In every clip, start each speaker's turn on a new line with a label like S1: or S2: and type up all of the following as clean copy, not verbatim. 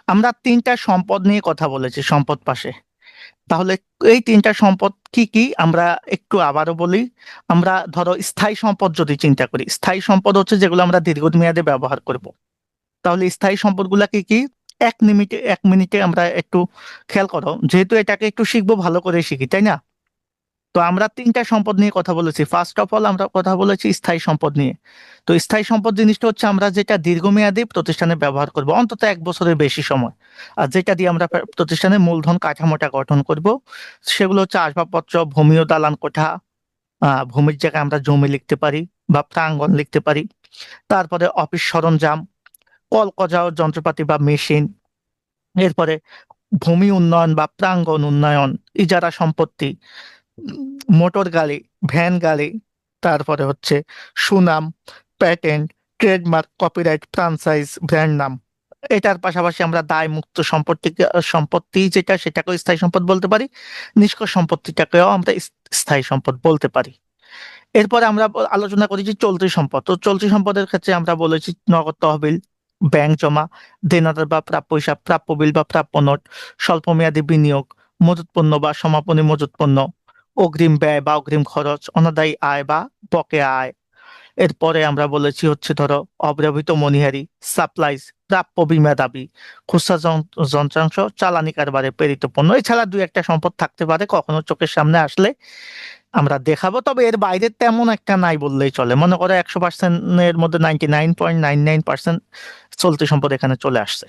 S1: আমরা তিনটা সম্পদ নিয়ে কথা বলেছি সম্পদ পাশে। তাহলে এই তিনটা সম্পদ কি কি আমরা একটু আবারও বলি। আমরা ধরো স্থায়ী সম্পদ যদি চিন্তা করি, স্থায়ী সম্পদ হচ্ছে যেগুলো আমরা দীর্ঘমেয়াদে ব্যবহার করব। তাহলে স্থায়ী সম্পদগুলা কি কি? 1 মিনিটে আমরা একটু খেয়াল করো, যেহেতু এটাকে একটু শিখবো, ভালো করে শিখি, তাই না? তো আমরা তিনটা সম্পদ নিয়ে কথা বলেছি। ফার্স্ট অফ অল আমরা কথা বলেছি স্থায়ী সম্পদ নিয়ে। তো স্থায়ী সম্পদ জিনিসটা হচ্ছে আমরা যেটা দীর্ঘমেয়াদী প্রতিষ্ঠানে ব্যবহার করব, অন্তত 1 বছরের বেশি সময়। আর যেটা দিয়ে আমরা প্রতিষ্ঠানের মূলধন কাঠামোটা গঠন করব, সেগুলো হচ্ছে আসবাবপত্র, ভূমি ও দালান কোঠা। ভূমির জায়গায় আমরা জমি লিখতে পারি বা প্রাঙ্গণ লিখতে পারি। তারপরে অফিস সরঞ্জাম, কলকজা ও যন্ত্রপাতি বা মেশিন। এরপরে ভূমি উন্নয়ন বা প্রাঙ্গণ উন্নয়ন, ইজারা সম্পত্তি, মোটর গাড়ি, ভ্যান গাড়ি। তারপরে হচ্ছে সুনাম, patent, trademark, copyright, franchise, brand নাম। এটার পাশাপাশি আমরা দায় মুক্ত সম্পত্তি যেটা, সেটাকেও স্থায়ী সম্পদ বলতে পারি। নিষ্ক্রিয় সম্পত্তিটাকেও আমরা স্থায়ী সম্পদ বলতে পারি। এরপরে আমরা আলোচনা করেছি চলতি সম্পদ। তো চলতি সম্পদের ক্ষেত্রে আমরা বলেছি নগদ তহবিল, ব্যাংক জমা, দেনাদার বা প্রাপ্য হিসাব, প্রাপ্য বিল বা প্রাপ্য নোট, স্বল্পমেয়াদী বিনিয়োগ, মজুত পণ্য বা সমাপনী মজুত পণ্য, অগ্রিম ব্যয় বা অগ্রিম খরচ, অনাদায়ী আয় বা বকেয়া আয়। এরপরে আমরা বলেছি হচ্ছে ধরো অব্যবহৃত মনিহারি, সাপ্লাইজ, প্রাপ্য বীমা দাবি, খুচরা যন্ত্রাংশ, চালানি কারবারে প্রেরিত পণ্য। এছাড়া দুই একটা সম্পদ থাকতে পারে, কখনো চোখের সামনে আসলে আমরা দেখাবো, তবে এর বাইরে তেমন একটা নাই বললেই চলে। মনে করো 100%-এর মধ্যে 99.99% চলতি সম্পদ এখানে চলে আসছে।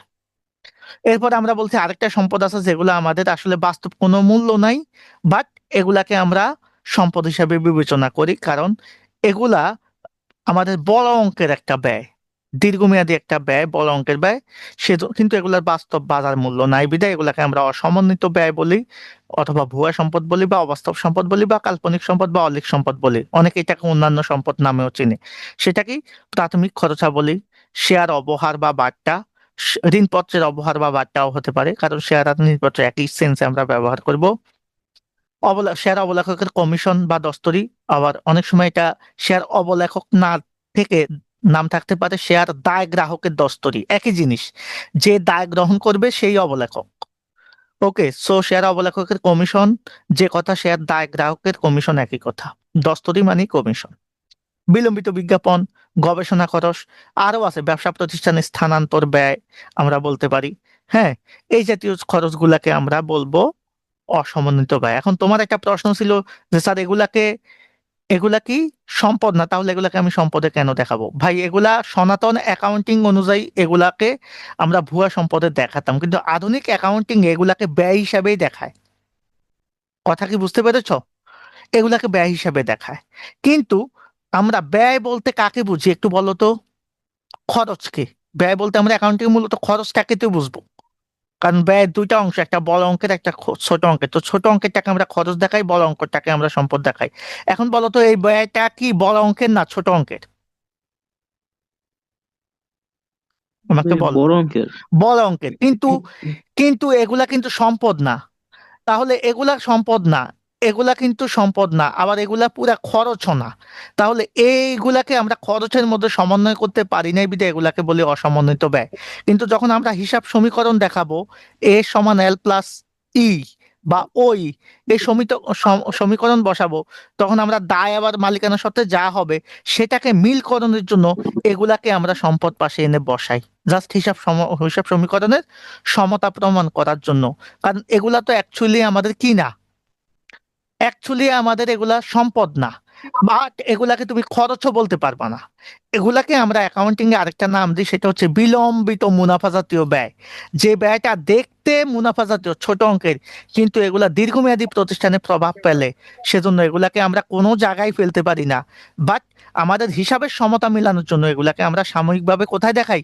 S1: এরপর আমরা বলছি আরেকটা সম্পদ আছে যেগুলো আমাদের আসলে বাস্তব কোনো মূল্য নাই, বাট এগুলাকে আমরা সম্পদ হিসাবে বিবেচনা করি, কারণ এগুলা আমাদের বড় অঙ্কের একটা ব্যয়, দীর্ঘমেয়াদী একটা ব্যয়, বড় অঙ্কের ব্যয়। সে কিন্তু এগুলার বাস্তব বাজার মূল্য নাই, বিধায় এগুলাকে আমরা অসমন্বিত ব্যয় বলি, অথবা ভুয়া সম্পদ বলি, বা অবাস্তব সম্পদ বলি, বা কাল্পনিক সম্পদ বা অলিক সম্পদ বলি। অনেকে এটাকে অন্যান্য সম্পদ নামেও চিনে। সেটা কি? প্রাথমিক খরচাবলী, শেয়ার অবহার বা বাট্টা, ঋণপত্রের অবহার বা বাট্টাও হতে পারে, কারণ শেয়ার আর ঋণপত্র একই সেন্সে আমরা ব্যবহার করব। শেয়ার অবলেখকের কমিশন বা দস্তরি। আবার অনেক সময় এটা শেয়ার অবলেখক না থেকে নাম থাকতে পারে শেয়ার দায় গ্রাহকের দস্তরি, একই জিনিস। যে দায় গ্রহণ করবে সেই অবলেখক। ওকে, সো শেয়ার অবলেখকের কমিশন যে কথা, শেয়ার দায় গ্রাহকের কমিশন একই কথা। দস্তরি মানে কমিশন। বিলম্বিত বিজ্ঞাপন, গবেষণা খরচ, আরো আছে ব্যবসা প্রতিষ্ঠানের স্থানান্তর ব্যয় আমরা বলতে পারি। হ্যাঁ, এই জাতীয় খরচগুলাকে আমরা বলবো অসমন্বিত ব্যয়। এখন তোমার একটা প্রশ্ন ছিল যে স্যার এগুলা কি সম্পদ না, তাহলে এগুলাকে আমি সম্পদে কেন দেখাবো? ভাই, এগুলা সনাতন অ্যাকাউন্টিং অনুযায়ী এগুলাকে আমরা ভুয়া সম্পদে দেখাতাম, কিন্তু আধুনিক অ্যাকাউন্টিং এগুলাকে ব্যয় হিসাবেই দেখায়। কথা কি বুঝতে পেরেছো? এগুলাকে ব্যয় হিসাবে দেখায়। কিন্তু আমরা ব্যয় বলতে কাকে বুঝি একটু বলো তো? খরচকে। ব্যয় বলতে আমরা অ্যাকাউন্টিং মূলত খরচটাকে তো বুঝবো। কারণ ব্যয়ের দুইটা অংশ, একটা বড় অঙ্কের, একটা ছোট অঙ্কের। তো ছোট অঙ্কেরটাকে আমরা খরচ দেখাই, বড় অঙ্কটাকে আমরা সম্পদ দেখাই। এখন বলো তো এই ব্যয়টা কি বড় অঙ্কের না ছোট অঙ্কের? আমাকে বলো।
S2: বড় অঙ্কের।
S1: বড় অঙ্কের, কিন্তু কিন্তু এগুলা কিন্তু সম্পদ না। তাহলে এগুলা সম্পদ না, এগুলা কিন্তু সম্পদ না, আবার এগুলা পুরা খরচও না। তাহলে এইগুলাকে আমরা খরচের মধ্যে সমন্বয় করতে পারি নাই, বিধায় এগুলাকে বলি অসমন্বিত ব্যয়। কিন্তু যখন আমরা হিসাব সমীকরণ দেখাবো, এ সমান এল প্লাস ই বা ওই, এই সমীকরণ বসাবো, তখন আমরা দায় আবার মালিকানা সত্ত্বে যা হবে সেটাকে মিলকরণের জন্য এগুলাকে আমরা সম্পদ পাশে এনে বসাই। জাস্ট হিসাব সমীকরণের সমতা প্রমাণ করার জন্য। কারণ এগুলা তো অ্যাকচুয়ালি আমাদের কি না, অ্যাকচুয়ালি আমাদের এগুলা সম্পদ না, বাট এগুলাকে তুমি খরচও বলতে পারবা না। এগুলাকে আমরা অ্যাকাউন্টিং এ আরেকটা নাম দিই, সেটা হচ্ছে বিলম্বিত মুনাফা জাতীয় ব্যয়। যে ব্যয়টা দেখতে মুনাফা জাতীয়, ছোট অঙ্কের, কিন্তু এগুলা দীর্ঘমেয়াদী প্রতিষ্ঠানে প্রভাব ফেলে, সেজন্য এগুলাকে আমরা কোনো জায়গায় ফেলতে পারি না। বাট আমাদের হিসাবের সমতা মেলানোর জন্য এগুলাকে আমরা সাময়িকভাবে কোথায় দেখাই?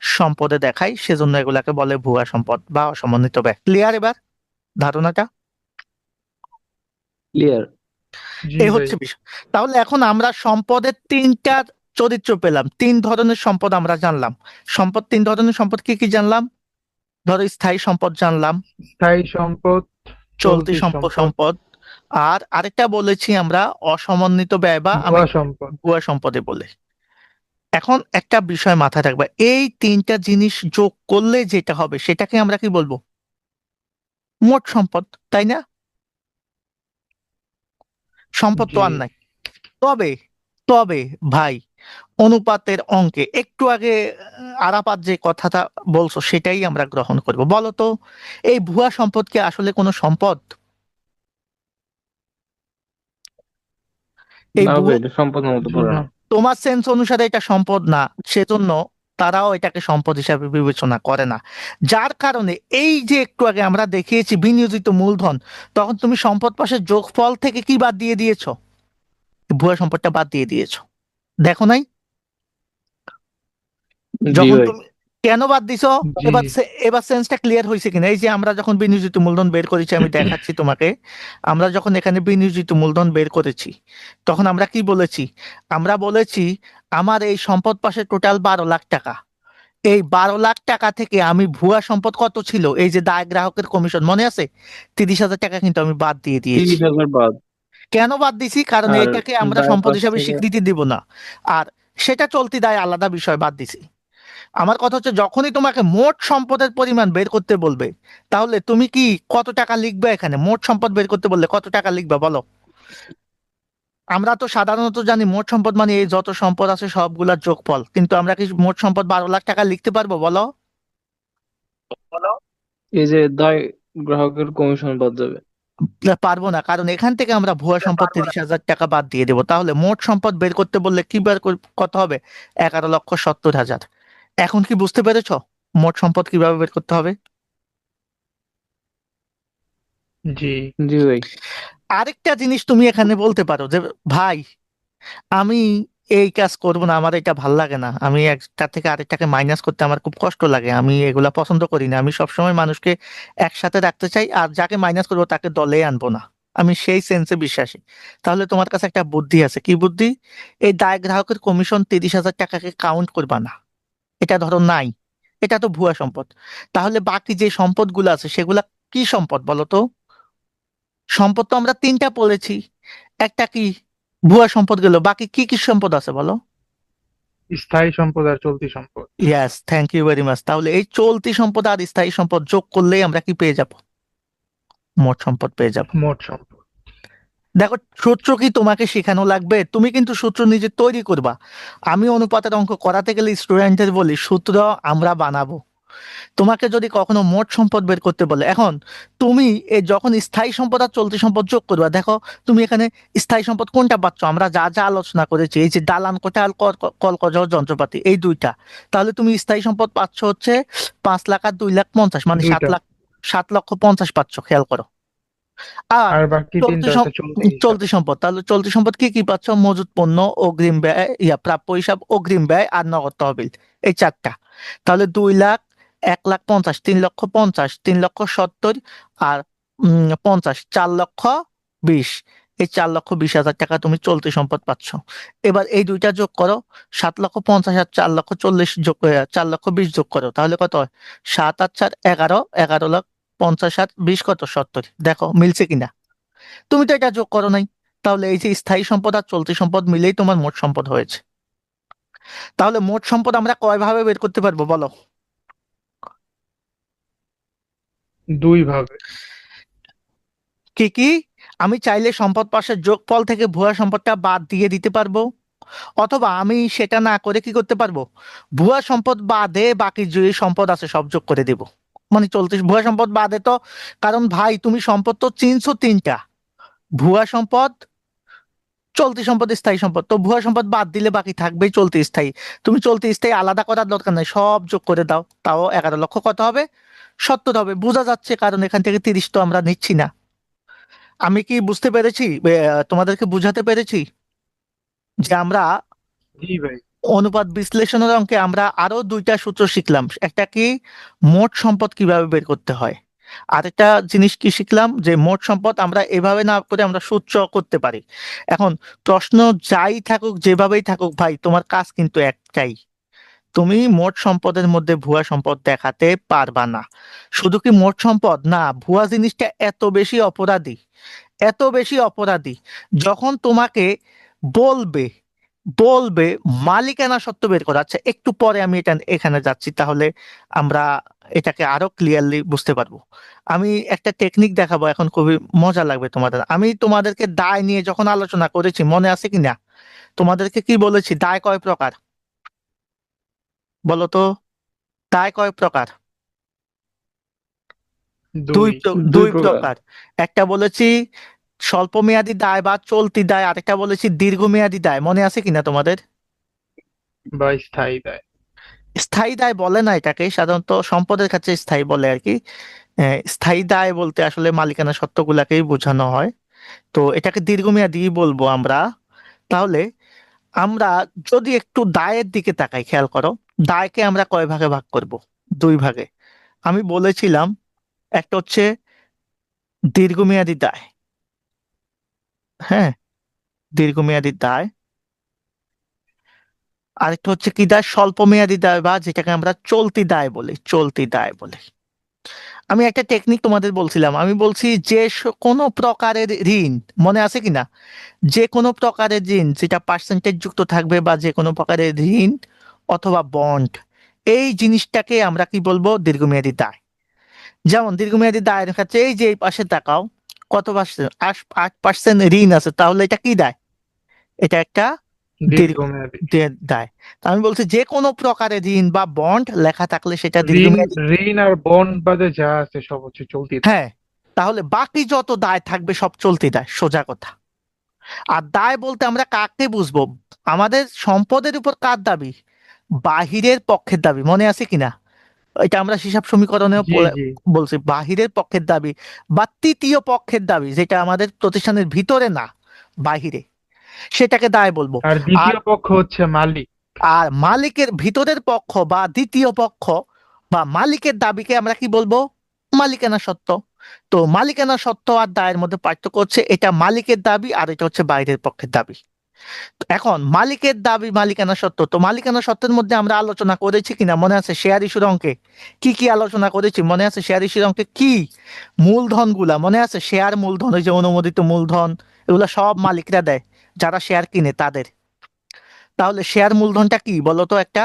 S1: সম্পদে দেখাই, সেজন্য এগুলাকে বলে ভুয়া সম্পদ বা অসমন্বিত ব্যয়। ক্লিয়ার এবার ধারণাটা?
S2: ক্লিয়ার।
S3: জি
S1: এই
S3: ভাই।
S1: হচ্ছে বিষয়। তাহলে এখন আমরা সম্পদের তিনটা চরিত্র পেলাম, 3 ধরনের সম্পদ আমরা জানলাম। তিন ধরনের সম্পদ কি কি জানলাম? ধরো স্থায়ী সম্পদ জানলাম,
S3: স্থায়ী সম্পদ,
S1: চলতি
S3: চলতি সম্পদ,
S1: সম্পদ, আর আরেকটা বলেছি আমরা অসমন্বিত ব্যয় বা আমি
S3: ভুয়া সম্পদ।
S1: ভুয়া সম্পদে বলে। এখন একটা বিষয় মাথায় রাখবা, এই তিনটা জিনিস যোগ করলে যেটা হবে সেটাকে আমরা কি বলবো? মোট সম্পদ, তাই না? সম্পদ তো
S3: জি।
S1: আর নাই। তবে তবে ভাই, অনুপাতের অঙ্কে একটু আগে আরাপাত যে কথাটা বলছো সেটাই আমরা গ্রহণ করব। বলো তো, এই ভুয়া সম্পদ কি আসলে কোনো সম্পদ? এই
S2: না ভাই,
S1: ভুয়া,
S2: এটা সম্পদের মতো পড়ে
S3: না।
S2: না।
S1: তোমার সেন্স অনুসারে এটা সম্পদ না, সেজন্য তারাও এটাকে সম্পদ হিসাবে বিবেচনা করে না। যার কারণে এই যে একটু আগে আমরা দেখিয়েছি বিনিয়োজিত মূলধন, তখন তুমি সম্পদ পাশের যোগফল থেকে কি বাদ দিয়ে দিয়েছো? ভুয়া সম্পদটা বাদ দিয়ে দিয়েছো, দেখো নাই?
S2: জি
S1: যখন
S2: ভাই।
S1: তুমি কেন বাদ দিছো?
S3: জি।
S1: এবার সেন্সটা ক্লিয়ার হয়েছে কিনা? এই যে আমরা যখন বিনিয়োজিত মূলধন বের করেছি, আমি দেখাচ্ছি তোমাকে। আমরা যখন এখানে বিনিয়োজিত মূলধন বের করেছি, তখন আমরা কি বলেছি? আমরা বলেছি আমার এই সম্পদ পাশে টোটাল 12 লাখ টাকা। এই 12 লাখ টাকা থেকে আমি ভুয়া সম্পদ কত ছিল, এই যে দায় গ্রাহকের কমিশন মনে আছে, 30,000 টাকা কিন্তু আমি বাদ দিয়ে দিয়েছি।
S2: 30,000 বাদ।
S1: কেন বাদ দিছি? কারণ
S2: আর
S1: এটাকে আমরা
S2: দায়
S1: সম্পদ
S2: পাশ
S1: হিসাবে
S2: থেকে।
S1: স্বীকৃতি দিব না। আর সেটা চলতি দায় আলাদা বিষয়, বাদ দিছি। আমার কথা হচ্ছে, যখনই তোমাকে মোট সম্পদের পরিমাণ বের করতে বলবে, তাহলে তুমি কি কত টাকা লিখবে এখানে? মোট সম্পদ বের করতে বললে কত টাকা লিখবে বলো? আমরা তো সাধারণত জানি মোট সম্পদ মানে এই যত সম্পদ আছে সবগুলার যোগফল, কিন্তু আমরা কি মোট সম্পদ 12 লাখ টাকা লিখতে পারবো বলো?
S2: এই যে দায় গ্রাহকের কমিশন বাদ যাবে।
S1: না, পারবো না, কারণ এখান থেকে আমরা ভুয়া সম্পদ 30,000 টাকা বাদ দিয়ে দেবো। তাহলে মোট সম্পদ বের করতে বললে কি কত হবে? 11,70,000। এখন কি বুঝতে পেরেছো মোট সম্পদ কিভাবে বের করতে হবে?
S3: জি।
S2: জি ভাই।
S1: আরেকটা জিনিস তুমি এখানে বলতে পারো যে, ভাই আমি এই কাজ করব না, আমার এটা ভাল লাগে না, আমি একটা থেকে আরেকটাকে মাইনাস করতে আমার খুব কষ্ট লাগে, আমি এগুলা পছন্দ করি না, আমি সবসময় মানুষকে একসাথে রাখতে চাই, আর যাকে মাইনাস করবো তাকে দলে আনবো না, আমি সেই সেন্সে বিশ্বাসী। তাহলে তোমার কাছে একটা বুদ্ধি আছে। কি বুদ্ধি? এই দায় গ্রাহকের কমিশন 30,000 টাকাকে কাউন্ট করবা না, এটা ধরো নাই, এটা তো ভুয়া সম্পদ। তাহলে বাকি যে সম্পদগুলো আছে সেগুলা কি সম্পদ বলো তো? সম্পদ তো আমরা তিনটা বলেছি, একটা কি ভুয়া সম্পদ গেল, বাকি কি কি সম্পদ আছে বলো?
S3: স্থায়ী সম্পদ আর চলতি সম্পদ।
S1: ইয়াস, থ্যাংক ইউ ভেরি মাচ। তাহলে এই চলতি সম্পদ আর স্থায়ী সম্পদ যোগ করলেই আমরা কি পেয়ে যাব? মোট সম্পদ পেয়ে যাব।
S3: মোট সম্পদ।
S1: দেখো, সূত্র কি তোমাকে শেখানো লাগবে? তুমি কিন্তু সূত্র নিজে তৈরি করবা। আমি অনুপাতের অঙ্ক করাতে গেলে স্টুডেন্টদের বলি সূত্র আমরা বানাবো। তোমাকে যদি কখনো মোট সম্পদ বের করতে বলে, এখন তুমি এই যখন স্থায়ী সম্পদ আর চলতি সম্পদ যোগ করবা, দেখো তুমি এখানে স্থায়ী সম্পদ কোনটা পাচ্ছ? আমরা যা যা আলোচনা করেছি, এই যে দালান কোঠা আর কলকজ যন্ত্রপাতি, এই দুইটা। তাহলে তুমি স্থায়ী সম্পদ পাচ্ছ হচ্ছে 5 লাখ আর 2,50,000, মানে সাত
S3: দুইটা।
S1: লাখ 7,50,000 পাচ্ছ, খেয়াল করো। আর
S3: আর বাকি
S1: চলতি
S3: তিনটা আছে চলতি হিসাব।
S1: চলতি সম্পদ, তাহলে চলতি সম্পদ কি কি পাচ্ছ? মজুত পণ্য, অগ্রিম ব্যয়, প্রাপ্য হিসাব, অগ্রিম ব্যয় আর নগদ তহবিল, এই চারটা। তাহলে 2 লাখ, 1,50,000, 3,50,000, 3,70,000 আর 50, 4,20,000। এই 4,20,000 টাকা তুমি চলতি সম্পদ পাচ্ছ। এবার এই দুইটা যোগ করো, 7,50,000 আর 4,40,000 যোগ, 4,20,000 যোগ করো, তাহলে কত হয়? 7 আর 4 11, 11,50,000 আর 20 কত? 70। দেখো মিলছে কিনা? তুমি তো এটা যোগ করো নাই। তাহলে এই যে স্থায়ী সম্পদ আর চলতি সম্পদ মিলেই তোমার মোট সম্পদ হয়েছে। তাহলে মোট সম্পদ আমরা কয় ভাবে বের করতে পারবো বলো?
S3: দুই ভাবে।
S1: কি কি? আমি চাইলে সম্পদ পাশের যোগফল থেকে ভুয়া সম্পদটা বাদ দিয়ে দিতে পারবো, অথবা আমি সেটা না করে কি করতে পারবো, ভুয়া সম্পদ বাদে বাকি যে সম্পদ আছে সব যোগ করে দেব। মানে চলতি ভুয়া সম্পদ বাদে তো, কারণ ভাই তুমি সম্পদ তো চিনছো তিনটা: ভুয়া সম্পদ, চলতি সম্পদ, স্থায়ী সম্পদ। তো ভুয়া সম্পদ বাদ দিলে বাকি থাকবেই চলতি স্থায়ী। তুমি চলতি স্থায়ী আলাদা করার দরকার নাই, সব যোগ করে দাও, তাও 11,00,000 কত হবে? 70 হবে। বোঝা যাচ্ছে, কারণ এখান থেকে 30 তো আমরা নিচ্ছি না। আমি কি বুঝতে পেরেছি? তোমাদেরকে বুঝাতে পেরেছি যে আমরা
S3: জি ভাই।
S1: অনুপাত বিশ্লেষণের অঙ্কে আমরা আরো দুইটা সূত্র শিখলাম। একটা কি, মোট সম্পদ কিভাবে বের করতে হয়। আরেকটা জিনিস কি শিখলাম, যে মোট সম্পদ আমরা এভাবে না করে আমরা সূত্র করতে পারি। এখন প্রশ্ন যাই থাকুক, যেভাবেই থাকুক ভাই, তোমার কাজ কিন্তু একটাই: তুমি মোট সম্পদের মধ্যে ভুয়া সম্পদ দেখাতে পারবা না। শুধু কি মোট সম্পদ না, ভুয়া জিনিসটা এত বেশি অপরাধী, এত বেশি অপরাধী, যখন তোমাকে বলবে বলবে মালিকানা সত্ত্ব বের করা। আচ্ছা, একটু পরে আমি এটা এখানে যাচ্ছি, তাহলে আমরা এটাকে আরো ক্লিয়ারলি বুঝতে পারবো। আমি একটা টেকনিক দেখাবো এখন, খুবই মজা লাগবে তোমাদের। আমি তোমাদেরকে দায় নিয়ে যখন আলোচনা করেছি, মনে আছে কিনা? তোমাদেরকে কি বলেছি, দায় কয় প্রকার বলো তো? দায় কয় প্রকার?
S3: দুই।
S2: দুই
S1: দুই
S2: প্রকার।
S1: প্রকার। একটা বলেছি স্বল্পমেয়াদী দায় বা চলতি দায়, আরেকটা বলেছি দীর্ঘমেয়াদী দায়। মনে আছে কিনা তোমাদের?
S3: বা স্থায়ী দায়।
S1: স্থায়ী দায় বলে না এটাকে, সাধারণত সম্পদের কাছে স্থায়ী বলে আর কি। স্থায়ী দায় বলতে আসলে মালিকানা সত্ত্বগুলাকেই বোঝানো হয়। তো এটাকে দীর্ঘমেয়াদী বলবো আমরা। তাহলে আমরা যদি একটু দায়ের দিকে তাকাই, খেয়াল করো, দায়কে আমরা কয় ভাগে ভাগ করব? দুই ভাগে। আমি বলেছিলাম একটা হচ্ছে দীর্ঘমেয়াদী দায়, হ্যাঁ, দীর্ঘমেয়াদী দায়। আরেকটা হচ্ছে কি দায়? স্বল্পমেয়াদী দায়, বা যেটাকে আমরা চলতি দায় বলি, চলতি দায় বলি। আমি একটা টেকনিক তোমাদের বলছিলাম, আমি বলছি যে কোনো প্রকারের ঋণ, মনে আছে কিনা? যে কোনো প্রকারের ঋণ যেটা পার্সেন্টেজ যুক্ত থাকবে, বা যে কোনো প্রকারের ঋণ অথবা বন্ড, এই জিনিসটাকে আমরা কি বলবো? দীর্ঘমেয়াদী দায়। যেমন দীর্ঘমেয়াদী দায়ের ক্ষেত্রে এই যে এই পাশে তাকাও, কত পার্সেন্ট? 8% ঋণ আছে, তাহলে এটা কি দায়? এটা একটা দীর্ঘ
S3: দীর্ঘমেয়াদী।
S1: দায়। তো আমি বলছি যে কোনো প্রকারের ঋণ বা বন্ড লেখা থাকলে সেটা
S3: ঋণ
S1: দীর্ঘমেয়াদী।
S3: ঋণ আর বন্ড বাদে যা আছে সব হচ্ছে চলতি দায়।
S1: হ্যাঁ, তাহলে বাকি যত দায় থাকবে সব চলতি দায়, সোজা কথা। আর দায় বলতে আমরা কাকে বুঝবো? আমাদের সম্পদের উপর কার দাবি? বাহিরের পক্ষের দাবি। মনে আছে কিনা? এটা আমরা হিসাব সমীকরণেও
S3: জি জি।
S1: বলছি, বাহিরের পক্ষের দাবি বা তৃতীয় পক্ষের দাবি, যেটা আমাদের প্রতিষ্ঠানের ভিতরে না, বাহিরে, সেটাকে দায় বলবো।
S3: আর
S1: আর
S3: দ্বিতীয় পক্ষ হচ্ছে মালিক।
S1: আর মালিকের ভিতরের পক্ষ বা দ্বিতীয় পক্ষ বা মালিকের দাবিকে আমরা কি বলবো? মালিকানা সত্ত্ব। তো মালিকানা সত্ত্ব আর দায়ের মধ্যে পার্থক্য হচ্ছে, এটা মালিকের দাবি আর এটা হচ্ছে বাইরের পক্ষের দাবি। তো এখন মালিকের দাবি মালিকানা সত্ত্ব, তো মালিকানা সত্ত্বের মধ্যে আমরা আলোচনা করেছি কিনা মনে আছে? শেয়ার ইস্যুর অঙ্কে কি কি আলোচনা করেছি মনে আছে? শেয়ার ইস্যুর অঙ্কে কি মূলধন গুলা মনে আছে? শেয়ার মূলধন, ওই যে অনুমোদিত মূলধন, এগুলা সব মালিকরা দেয় যারা শেয়ার কিনে তাদের। তাহলে শেয়ার মূলধনটা কি বলতো? একটা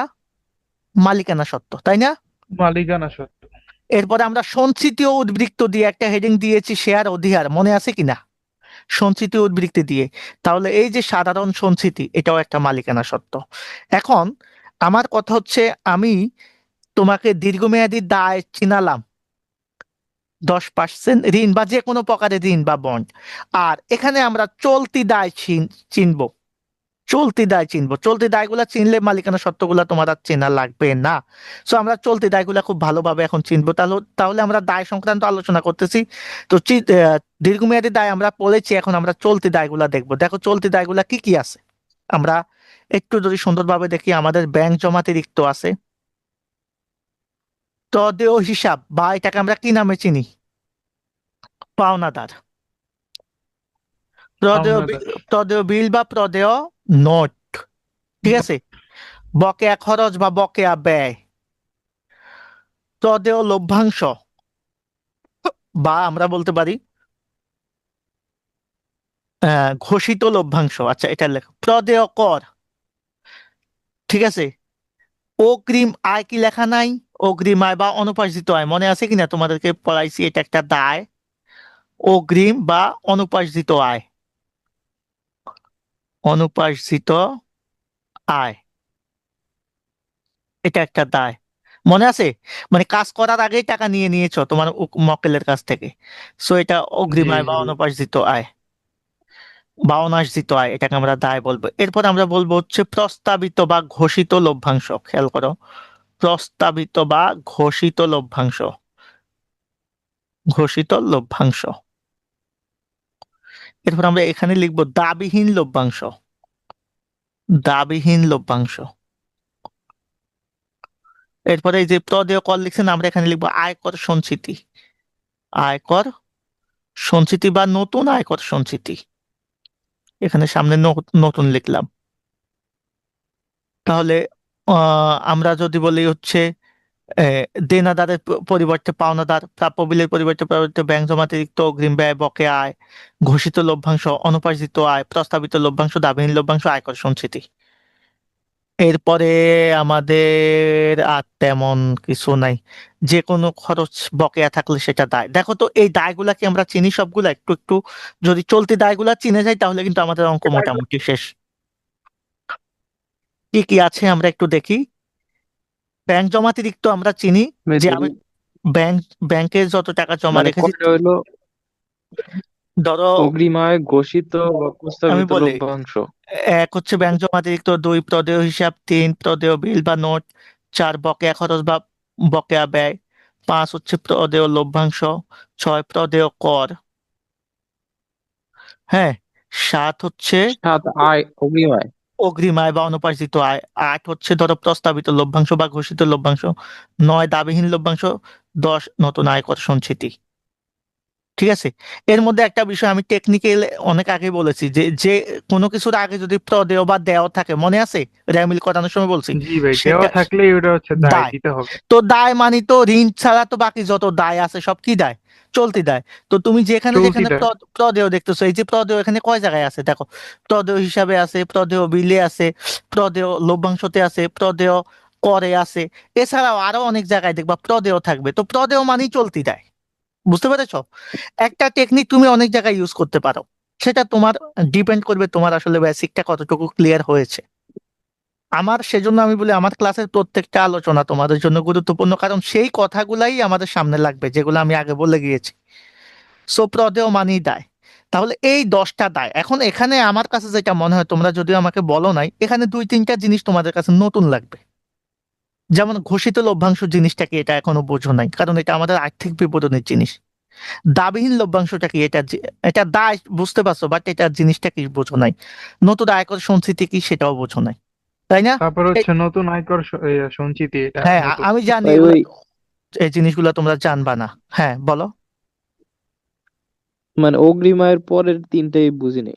S1: মালিকানা সত্ত্ব, তাই না?
S3: মালিকানা সত্ত্ব।
S1: এরপরে আমরা সঞ্চিতি ও উদ্বৃত্ত দিয়ে একটা হেডিং দিয়েছি, শেয়ার অধিহার, মনে আছে কিনা? সঞ্চিতি ও উদ্বৃত্তি দিয়ে। তাহলে এই যে সাধারণ সঞ্চিতি, এটাও একটা মালিকানা সত্ত্ব। এখন আমার কথা হচ্ছে, আমি তোমাকে দীর্ঘমেয়াদী দায় চিনালাম, 10% ঋণ বা যে কোনো প্রকারের ঋণ বা বন্ড। আর এখানে আমরা চলতি দায় চিনবো, চলতি দায় চিনবো। চলতি দায়গুলা চিনলে মালিকানা সত্ত্বগুলা তোমার আর চেনা লাগবে না। সো আমরা চলতি দায়গুলা খুব ভালোভাবে এখন চিনবো। তাহলে তাহলে আমরা দায় সংক্রান্ত আলোচনা করতেছি। তো দীর্ঘমেয়াদী দায় আমরা পড়েছি, এখন আমরা চলতি দায়গুলা দেখবো। দেখো চলতি দায়গুলা কি কি আছে, আমরা একটু যদি সুন্দরভাবে দেখি। আমাদের ব্যাংক জমাতিরিক্ত আছে, তদেয় হিসাব, বা এটাকে আমরা কি নামে চিনি? পাওনাদার।
S3: পাওনাদার।
S1: প্রদেয় বিল বা প্রদেয় নোট, ঠিক আছে? বকেয়া খরচ বা বকেয়া ব্যয়। প্রদেয় লভ্যাংশ, বা আমরা বলতে পারি ঘোষিত লভ্যাংশ। আচ্ছা, এটা লেখো প্রদেয় কর, ঠিক আছে? অগ্রিম আয় কি লেখা নাই? অগ্রিম আয় বা অনুপার্জিত আয়, মনে আছে কিনা? তোমাদেরকে পড়াইছি, এটা একটা দায়। অগ্রিম বা অনুপার্জিত আয়, অনুপার্জিত আয়, এটা একটা দায়। মনে আছে? মানে কাজ করার আগেই টাকা নিয়ে নিয়েছো তোমার মক্কেলের কাছ থেকে, সো এটা অগ্রিম
S3: জি
S1: আয় বা
S3: জি।
S1: অনুপার্জিত আয় বা অনার্জিত আয়, এটাকে আমরা দায় বলবো। এরপর আমরা বলবো হচ্ছে প্রস্তাবিত বা ঘোষিত লভ্যাংশ। খেয়াল করো, প্রস্তাবিত বা ঘোষিত লভ্যাংশ, ঘোষিত লভ্যাংশ। এরপর আমরা এখানে লিখবো দাবিহীন লভ্যাংশ, দাবিহীন লভ্যাংশ। এরপরে এই যে প্রদেয় কর লিখছেন, আমরা এখানে লিখবো আয়কর সঞ্চিতি, আয়কর সঞ্চিতি বা নতুন আয়কর সঞ্চিতি। এখানে সামনে নতুন লিখলাম। তাহলে আমরা যদি বলি হচ্ছে দেনাদারের পরিবর্তে পাওনাদার, প্রাপ্য বিলের পরিবর্তে ব্যাংক জমাতিরিক্ত, অগ্রিম ব্যয়, বকেয়া আয়, ঘোষিত লভ্যাংশ, অনুপার্জিত আয়, প্রস্তাবিত লভ্যাংশ, দাবিহীন লভ্যাংশ, আয়কর সঞ্চিতি। এরপরে আমাদের আর তেমন কিছু নাই। যে কোনো খরচ বকেয়া থাকলে সেটা দায়। দেখো তো এই দায়গুলা কি আমরা চিনি সবগুলা? একটু একটু যদি চলতি দায়গুলা চিনে যাই তাহলে কিন্তু আমাদের অঙ্ক মোটামুটি শেষ। কি কি আছে আমরা একটু দেখি। ব্যাংক জমাতিরিক্ত আমরা চিনি যে আমি ব্যাংক ব্যাংকে যত টাকা জমা
S2: মানে
S1: রেখেছি,
S2: কয়টা হইলো?
S1: ধরো
S2: অগ্রিমায়, ঘোষিত বা
S1: আমি
S2: প্রস্তাবিত
S1: বলি,
S2: লভ্যাংশ।
S1: এক হচ্ছে ব্যাংক জমাতিরিক্ত, দুই প্রদেয় হিসাব, তিন প্রদেয় বিল বা নোট, চার বকেয়া খরচ বা বকেয়া ব্যয়, পাঁচ হচ্ছে প্রদেয় লভ্যাংশ, ছয় প্রদেয় কর, হ্যাঁ, সাত হচ্ছে
S2: সাত, আয়, অগ্রিম আয়।
S1: অগ্রিম আয় বা অনুপার্জিত আয়, আট হচ্ছে ধরো প্রস্তাবিত লভ্যাংশ বা ঘোষিত লভ্যাংশ, নয় দাবিহীন লভ্যাংশ, দশ নতুন আয়কর সঞ্চিতি। ঠিক আছে। এর মধ্যে একটা বিষয় আমি টেকনিক্যাল অনেক আগে বলেছি যে যে কোনো কিছুর আগে যদি প্রদেয় বা দেয় থাকে, মনে আছে রেমিল করানোর সময় বলছি,
S3: জি ভাই, দেওয়া
S1: সেটা
S3: থাকলে ওটা হচ্ছে দায়
S1: দায়।
S3: দিতে হবে।
S1: তো দায় মানে তো ঋণ ছাড়া তো বাকি যত দায় আছে সব কি দায়? চলতি দায়। তো তুমি যেখানে
S3: চলতি
S1: যেখানে
S3: দায়।
S1: প্রদেয় দেখতেছো, এই যে প্রদেয় এখানে কয় জায়গায় আছে দেখো, প্রদেয় হিসাবে আছে, প্রদেয় বিলে আছে, প্রদেয় লভ্যাংশতে আছে, প্রদেয় করে আছে, এছাড়াও আরো অনেক জায়গায় দেখবা প্রদেয় থাকবে। তো প্রদেয় মানেই চলতি দায়। বুঝতে পেরেছো? একটা টেকনিক তুমি অনেক জায়গায় ইউজ করতে পারো, সেটা তোমার ডিপেন্ড করবে তোমার আসলে বেসিকটা কতটুকু ক্লিয়ার হয়েছে। আমার সেজন্য আমি বলি আমার ক্লাসের প্রত্যেকটা আলোচনা তোমাদের জন্য গুরুত্বপূর্ণ, কারণ সেই কথাগুলাই আমাদের সামনে লাগবে যেগুলো আমি আগে বলে গিয়েছি। সো প্রদেয় মানেই দায়। তাহলে এই 10টা দায়, এখন এখানে আমার কাছে যেটা মনে হয়, তোমরা যদিও আমাকে বলো নাই, এখানে দুই তিনটা জিনিস তোমাদের কাছে নতুন লাগবে। যেমন ঘোষিত লভ্যাংশ জিনিসটা কি, এটা এখনো বোঝো নাই, কারণ এটা আমাদের আর্থিক বিবরণের জিনিস। দাবিহীন লভ্যাংশটা কি, এটা দায় বুঝতে পারছো, বাট এটা জিনিসটা কি বোঝো নাই। নতুন আয়কর সঞ্চিতি কি সেটাও বোঝো নাই, তাই না?
S3: তারপর
S1: এ-
S3: হচ্ছে নতুন আয়কর সঞ্চিতি, এটা
S1: হ্যাঁ,
S3: নতুন।
S1: আমি জানি
S2: ভাই
S1: এগুলো,
S2: ওই,
S1: এই জিনিসগুলো তোমরা জানবা না। হ্যাঁ বলো।
S2: মানে অগ্রিম আয়ের পরের তিনটাই বুঝিনি।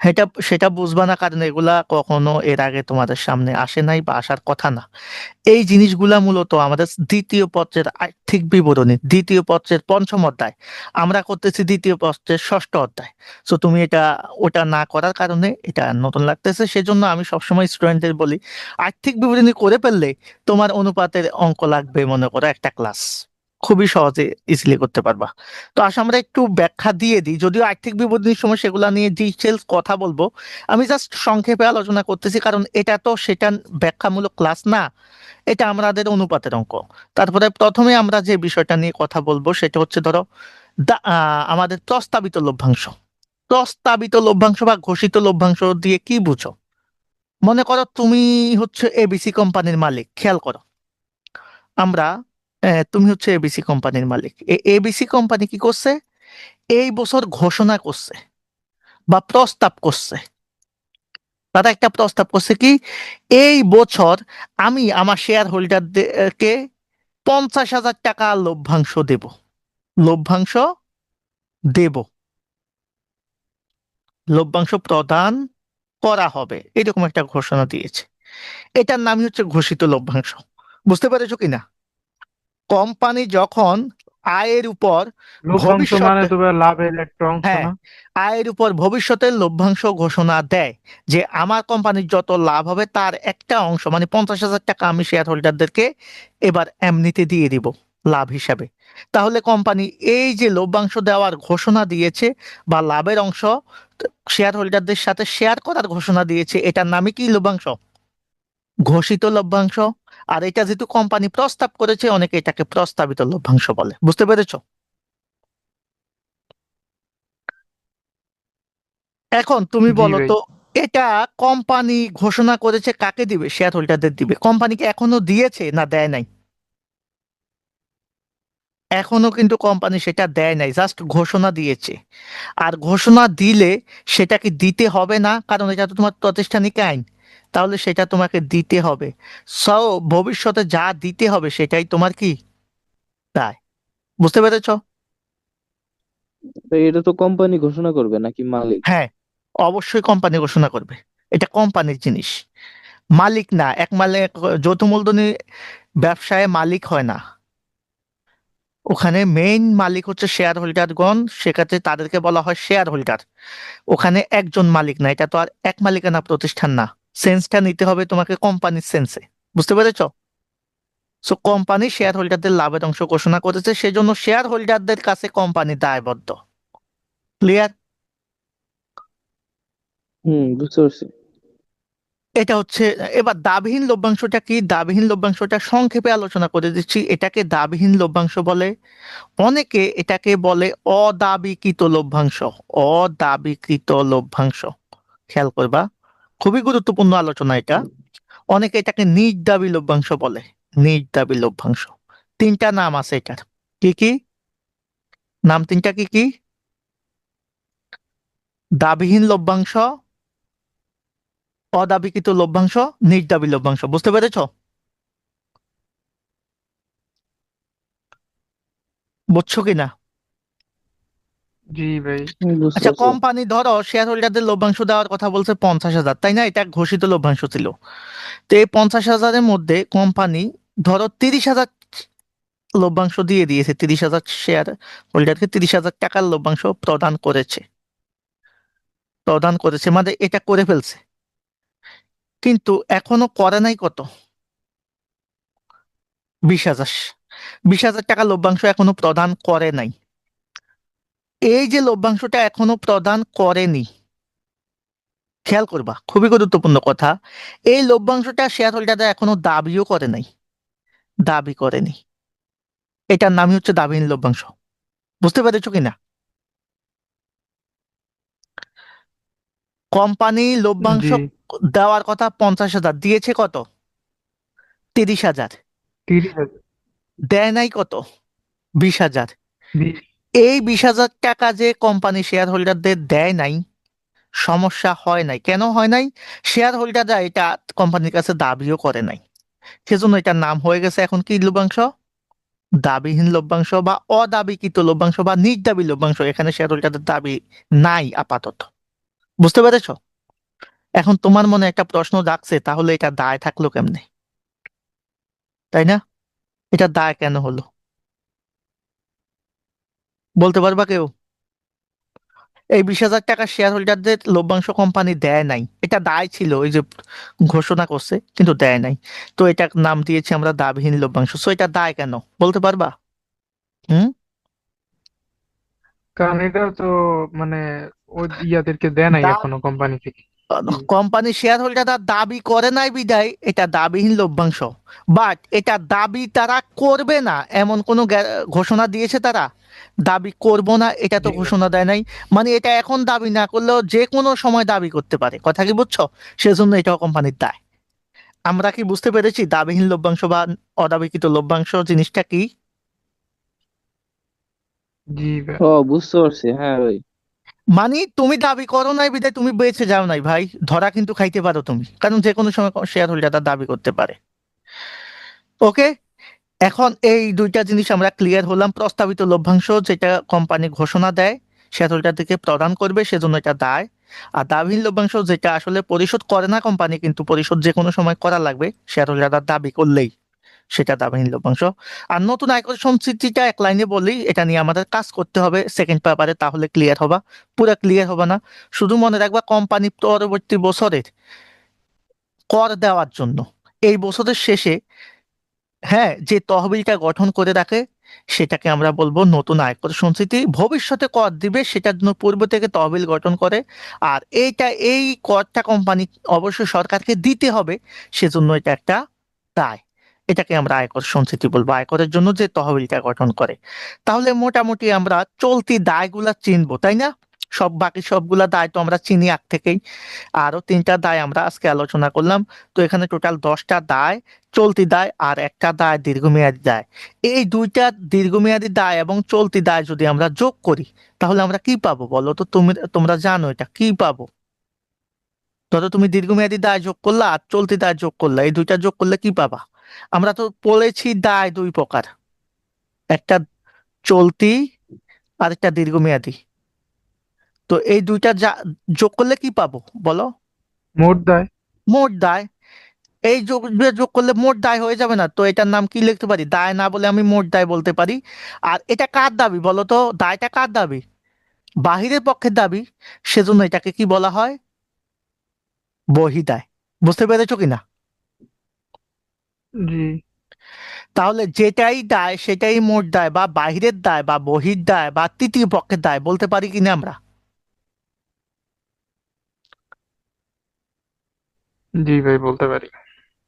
S1: সেটা সেটা বুঝবা না, কারণ এগুলা কখনো এর আগে তোমাদের সামনে আসে নাই বা আসার কথা না। এই জিনিসগুলা মূলত আমাদের দ্বিতীয় পত্রের আর্থিক বিবরণী, দ্বিতীয় পত্রের পঞ্চম অধ্যায়। আমরা করতেছি দ্বিতীয় পত্রের ষষ্ঠ অধ্যায়। তো তুমি এটা ওটা না করার কারণে এটা নতুন লাগতেছে। সেজন্য আমি সবসময় স্টুডেন্টদের বলি, আর্থিক বিবরণী করে ফেললে তোমার অনুপাতের অঙ্ক লাগবে মনে করো একটা ক্লাস, খুবই সহজে ইজিলি করতে পারবা। তো আসলে আমরা একটু ব্যাখ্যা দিয়ে দিই, যদিও আর্থিক বিবরণীর সময় সেগুলা নিয়ে ডিটেলস কথা বলবো, আমি জাস্ট সংক্ষেপে আলোচনা করতেছি, কারণ এটা তো সেটা ব্যাখ্যামূলক ক্লাস না, এটা আমাদের অনুপাতের অঙ্ক। তারপরে প্রথমে আমরা যে বিষয়টা নিয়ে কথা বলবো সেটা হচ্ছে ধরো আমাদের প্রস্তাবিত লভ্যাংশ। প্রস্তাবিত লভ্যাংশ বা ঘোষিত লভ্যাংশ দিয়ে কি বুঝো? মনে করো তুমি হচ্ছে এবিসি কোম্পানির মালিক, খেয়াল করো। আমরা তুমি হচ্ছে এবিসি কোম্পানির মালিক, এবিসি কোম্পানি কি করছে, এই বছর ঘোষণা করছে বা প্রস্তাব করছে, তারা একটা প্রস্তাব করছে কি, এই বছর আমি আমার শেয়ার হোল্ডারদেরকে 50,000 টাকা লভ্যাংশ দেব, লভ্যাংশ দেব, লভ্যাংশ প্রদান করা হবে, এরকম একটা ঘোষণা দিয়েছে। এটার নামই হচ্ছে ঘোষিত লভ্যাংশ। বুঝতে পেরেছো কিনা? কোম্পানি যখন আয়ের উপর
S3: লভ্যাংশ মানে
S1: ভবিষ্যতে,
S3: তো ভাই লাভের একটা অংশ
S1: হ্যাঁ,
S3: না?
S1: আয়ের উপর ভবিষ্যতের লভ্যাংশ ঘোষণা দেয়, যে আমার কোম্পানির যত লাভ হবে তার একটা অংশ, মানে 50,000 টাকা আমি শেয়ার হোল্ডারদেরকে এবার এমনিতে দিয়ে দিব লাভ হিসাবে। তাহলে কোম্পানি এই যে লভ্যাংশ দেওয়ার ঘোষণা দিয়েছে বা লাভের অংশ শেয়ার হোল্ডারদের সাথে শেয়ার করার ঘোষণা দিয়েছে, এটার নামই কি লভ্যাংশ, ঘোষিত লভ্যাংশ। আর এটা যেহেতু কোম্পানি প্রস্তাব করেছে, অনেকে এটাকে প্রস্তাবিত লভ্যাংশ বলে। বুঝতে পেরেছো? এখন তুমি
S3: জি
S1: বলো
S3: ভাই।
S1: তো, এটা কোম্পানি ঘোষণা করেছে কাকে দিবে, শেয়ার হোল্ডারদের দিবে। কোম্পানিকে এখনো দিয়েছে না দেয় নাই? এখনো কিন্তু কোম্পানি সেটা দেয় নাই, জাস্ট ঘোষণা দিয়েছে। আর ঘোষণা দিলে সেটা কি দিতে হবে না, কারণ এটা তো তোমার প্রাতিষ্ঠানিক আইন, তাহলে সেটা তোমাকে দিতে হবে। সো ভবিষ্যতে যা দিতে হবে সেটাই তোমার কি দায়। বুঝতে পেরেছো?
S2: তো এটা তো কোম্পানি ঘোষণা করবে নাকি মালিক?
S1: হ্যাঁ, অবশ্যই কোম্পানি ঘোষণা করবে, এটা কোম্পানির জিনিস, মালিক না। এক মালিক, যৌথ মূলধনী ব্যবসায় মালিক হয় না, ওখানে মেইন মালিক হচ্ছে শেয়ার হোল্ডারগণ, সেক্ষেত্রে তাদেরকে বলা হয় শেয়ার হোল্ডার। ওখানে একজন মালিক না, এটা তো আর এক মালিকানা প্রতিষ্ঠান না। সেন্সটা নিতে হবে তোমাকে কোম্পানির সেন্সে, বুঝতে পেরেছো? সো কোম্পানি শেয়ার হোল্ডারদের লাভের অংশ ঘোষণা করেছে, সেজন্য শেয়ার হোল্ডারদের কাছে কোম্পানি দায়বদ্ধ। ক্লিয়ার?
S2: বুঝতে পারছি।
S1: এটা হচ্ছে। এবার দাবিহীন লভ্যাংশটা কি? দাবিহীন লভ্যাংশটা সংক্ষেপে আলোচনা করে দিচ্ছি। এটাকে দাবিহীন লভ্যাংশ বলে, অনেকে এটাকে বলে অদাবিকৃত লভ্যাংশ। অদাবিকৃত লভ্যাংশ, খেয়াল করবা, খুবই গুরুত্বপূর্ণ আলোচনা এটা। অনেকে এটাকে নিজ দাবি লভ্যাংশ বলে। নিজ দাবি লভ্যাংশ, তিনটা নাম আছে এটার। কি কি নাম? তিনটা কি কি? দাবিহীন লভ্যাংশ, অদাবিকৃত লভ্যাংশ, নিজ দাবি লভ্যাংশ। বুঝতে পেরেছো? বুঝছো কিনা?
S3: জি ভাই।
S2: বুঝতে
S1: আচ্ছা,
S2: পারছি।
S1: কোম্পানি ধরো শেয়ার হোল্ডারদের লভ্যাংশ দেওয়ার কথা বলছে 50,000, তাই না? এটা ঘোষিত লভ্যাংশ ছিল। তো এই 50,000-এর মধ্যে কোম্পানি ধরো 30,000 লভ্যাংশ দিয়ে দিয়েছে, 30,000 শেয়ার হোল্ডারকে 30,000 টাকার লভ্যাংশ প্রদান করেছে মানে এটা করে ফেলছে। কিন্তু এখনো করে নাই কত? 20,000। 20,000 টাকা লভ্যাংশ এখনো প্রদান করে নাই। এই যে লভ্যাংশটা এখনো প্রদান করেনি, খেয়াল করবা, খুবই গুরুত্বপূর্ণ কথা। এই লভ্যাংশটা শেয়ার হোল্ডাররা এখনো দাবিও করে নাই, দাবি করেনি। এটার নামই হচ্ছে দাবিহীন লভ্যাংশ। বুঝতে পেরেছো কিনা? কোম্পানি লভ্যাংশ
S3: জি।
S1: দেওয়ার কথা 50,000, দিয়েছে কত? 30,000।
S3: 30,000।
S1: দেয় নাই কত? 20,000।
S3: 20।
S1: এই 20,000 টাকা যে কোম্পানি শেয়ার হোল্ডারদের দেয় নাই, সমস্যা হয় নাই। কেন হয় নাই? শেয়ার হোল্ডাররা এটা কোম্পানির কাছে দাবিও করে নাই, সেজন্য এটার নাম হয়ে গেছে এখন কি লভ্যাংশ? দাবিহীন লভ্যাংশ বা অদাবিকৃত লভ্যাংশ বা নিজ দাবি লভ্যাংশ। এখানে শেয়ার হোল্ডারদের দাবি নাই আপাতত। বুঝতে পেরেছো? এখন তোমার মনে একটা প্রশ্ন জাগছে, তাহলে এটা দায় থাকলো কেমনে, তাই না? এটা দায় কেন হলো, বলতে পারবা কেউ? এই 20,000 টাকা শেয়ার হোল্ডারদের লভ্যাংশ কোম্পানি দেয় নাই, এটা দায় ছিল, ওই যে ঘোষণা করছে কিন্তু দেয় নাই। তো এটার নাম দিয়েছি আমরা দাবিহীন লভ্যাংশ। সো এটা দায় কেন, বলতে পারবা? হুম?
S3: কারণ এটা তো মানে ওই ইয়াদেরকে দেয় নাই
S1: দা
S3: এখনো কোম্পানি থেকে। জি।
S1: কোম্পানি শেয়ার হোল্ডাররা দাবি করে নাই বিদায় এটা দাবিহীন লভ্যাংশ। বাট এটা দাবি তারা করবে না এমন কোনো ঘোষণা দিয়েছে তারা? দাবি করব না এটা তো
S3: জি না।
S1: ঘোষণা দেয় নাই। মানে এটা এখন দাবি না করলেও যে কোনো সময় দাবি করতে পারে, কথা কি বুঝছো? সেজন্য এটাও কোম্পানির দায়। আমরা কি বুঝতে পেরেছি দাবিহীন লভ্যাংশ বা অদাবিকৃত লভ্যাংশ জিনিসটা কি?
S3: জি ভাই।
S2: বুঝতে পারছি, হ্যাঁ ভাই।
S1: মানে তুমি দাবি করো নাই বিদায় তুমি বেঁচে যাও নাই ভাই, ধরা কিন্তু খাইতে পারো তুমি, কারণ যে কোনো সময় শেয়ার হোল্ডাররা দাবি করতে পারে। ওকে, এখন এই দুইটা জিনিস আমরা ক্লিয়ার হলাম। প্রস্তাবিত লভ্যাংশ যেটা কোম্পানি ঘোষণা দেয় শেয়ার হোল্ডারদেরকে প্রদান করবে, সেজন্য এটা দায়। আর দাবিহীন লভ্যাংশ যেটা আসলে পরিশোধ করে না কোম্পানি, কিন্তু পরিশোধ যে কোনো সময় করা লাগবে শেয়ার হোল্ডাররা দাবি করলেই, সেটা দাবিহীন লভ্যাংশ। আর নতুন আয়কর সঞ্চিতিটা এক লাইনে বলি, এটা নিয়ে আমাদের কাজ করতে হবে সেকেন্ড পেপারে, তাহলে ক্লিয়ার হবা। পুরো ক্লিয়ার হবে না। শুধু মনে রাখবা কোম্পানি পরবর্তী বছরের কর দেওয়ার জন্য এই বছরের শেষে, হ্যাঁ, যে তহবিলটা গঠন করে রাখে সেটাকে আমরা বলবো নতুন আয়কর সঞ্চিতি। ভবিষ্যতে কর দিবে সেটার জন্য পূর্ব থেকে তহবিল গঠন করে। আর এই করটা কোম্পানি অবশ্যই সরকারকে দিতে হবে, সেজন্য এটা একটা দায়। এটাকে আমরা আয়কর সঞ্চিতি বলবো, আয়করের জন্য যে তহবিলটা গঠন করে। তাহলে মোটামুটি আমরা চলতি দায়গুলা চিনবো, তাই না? বাকি সবগুলা দায় তো আমরা চিনি আগ থেকেই। আরো তিনটা দায় আমরা আজকে আলোচনা করলাম। তো এখানে টোটাল 10টা দায়, চলতি দায় আর একটা দায় দীর্ঘমেয়াদী দায়। এই দুইটা দীর্ঘমেয়াদী দায় এবং চলতি দায় যদি আমরা যোগ করি, তাহলে আমরা কি পাবো বলো তো? তোমরা জানো এটা কি পাবো? ধরো তুমি দীর্ঘমেয়াদী দায় যোগ করলা আর চলতি দায় যোগ করলা, এই দুইটা যোগ করলে কি পাবা? আমরা তো বলেছি দায় দুই প্রকার, একটা চলতি আর একটা দীর্ঘমেয়াদী। তো এই দুইটা যোগ করলে কি পাবো বলো?
S3: মোট দায়।
S1: মোট দায়। এই যোগ করলে মোট দায় হয়ে যাবে না? তো এটার নাম কি লিখতে পারি? দায় না বলে আমি মোট দায় বলতে পারি। আর এটা কার দাবি বলো তো? দায়টা কার দাবি? বাহিরের পক্ষের দাবি, সেজন্য এটাকে কি বলা হয়? বহিদায়। বুঝতে পেরেছো কিনা?
S3: জি
S1: তাহলে যেটাই দায় সেটাই মোট দায় বা বাহিরের দায় বা বহির দায় বা তৃতীয় পক্ষের দায় বলতে পারি কিনা আমরা?
S3: জি ভাই বলতে পারি।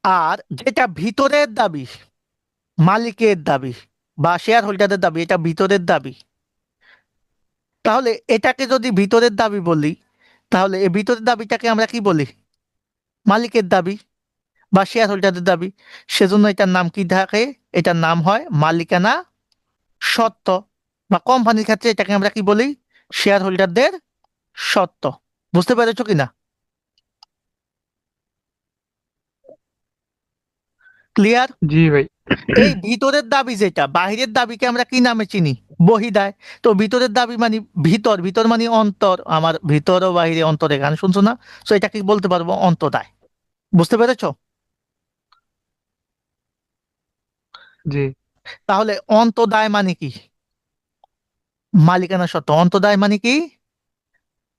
S1: আর যেটা ভিতরের দাবি, মালিকের দাবি বা শেয়ার হোল্ডারের দাবি, এটা ভিতরের দাবি, তাহলে এটাকে যদি ভিতরের দাবি বলি, তাহলে এই ভিতরের দাবিটাকে আমরা কি বলি? মালিকের দাবি বা শেয়ার হোল্ডারের দাবি। সেজন্য এটার নাম কি থাকে? এটার নাম হয় মালিকানা সত্ত্ব, বা কোম্পানির ক্ষেত্রে এটাকে আমরা কি বলি? শেয়ার হোল্ডারদের সত্ত্ব। বুঝতে পেরেছো কিনা? ক্লিয়ার?
S3: জি ভাই।
S1: এই ভিতরের দাবি যেটা, বাহিরের দাবিকে আমরা কি নামে চিনি? বহিদায়। তো ভিতরের দাবি মানে ভিতর, ভিতর মানে অন্তর, আমার ভিতর ও বাহিরে অন্তরে গান শুনছো না? তো এটাকে বলতে পারবো অন্তদায়। বুঝতে পেরেছো?
S3: জি
S1: তাহলে অন্তদায় মানে কি? মালিকানা সত্ত্ব। অন্তদায় মানে কি?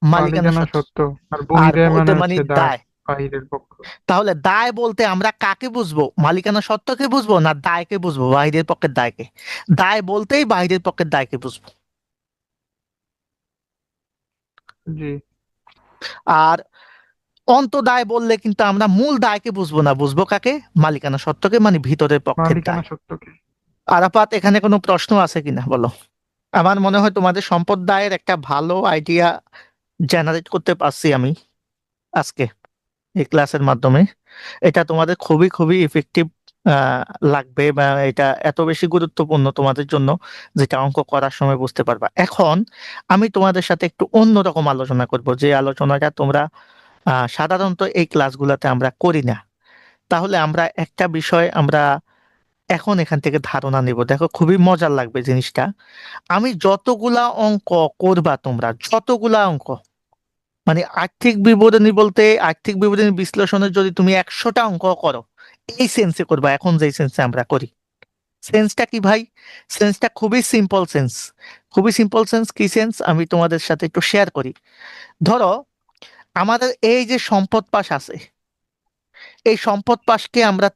S1: মালিকানা
S3: মালিকানা
S1: সত্ত্ব।
S3: সত্ত্ব। আর
S1: আর
S3: বহিদায় মানে
S1: বলতে মানে
S3: হচ্ছে দায়,
S1: দায়।
S3: বাহিরের পক্ষ।
S1: তাহলে দায় বলতে আমরা কাকে বুঝবো? মালিকানা সত্ত্বকে বুঝবো না দায়কে বুঝবো, বাহিরের পক্ষের দায়কে? দায় বলতেই বাহিরের পক্ষের দায়কে বুঝবো।
S3: জি
S1: আর অন্তদায় বললে কিন্তু আমরা মূল দায়কে বুঝবো না, বুঝবো কাকে? মালিকানা সত্ত্বকে, মানে ভিতরের পক্ষের
S3: মালিকানা
S1: দায়।
S3: সত্ত্বকে।
S1: আরাফাত, এখানে কোনো প্রশ্ন আছে কিনা বলো? আমার মনে হয় তোমাদের সম্পদ দায়ের একটা ভালো আইডিয়া জেনারেট করতে পারছি আমি আজকে এই ক্লাসের মাধ্যমে। এটা তোমাদের খুবই খুবই ইফেক্টিভ লাগবে, বা এটা এত বেশি গুরুত্বপূর্ণ তোমাদের জন্য, যেটা অঙ্ক করার সময় বুঝতে পারবা। এখন আমি তোমাদের সাথে একটু অন্যরকম আলোচনা করব, যে আলোচনাটা তোমরা সাধারণত এই ক্লাসগুলোতে আমরা করি না। তাহলে আমরা একটা বিষয় আমরা এখন এখান থেকে ধারণা নিব, দেখো খুবই মজার লাগবে জিনিসটা। আমি যতগুলা অঙ্ক করবা, তোমরা যতগুলা অঙ্ক, মানে আর্থিক বিবরণী বলতে আর্থিক বিবরণী বিশ্লেষণের যদি তুমি 100টা অঙ্ক করো, এই সেন্সে করবা, এখন যেই সেন্সে আমরা করি। সেন্সটা কি ভাই? সেন্সটা খুবই সিম্পল সেন্স। খুবই সিম্পল সেন্স। কি সেন্স আমি তোমাদের সাথে একটু শেয়ার করি। ধরো আমাদের এই যে সম্পদ পাশ আছে, এই সম্পদ পাশকে আমরা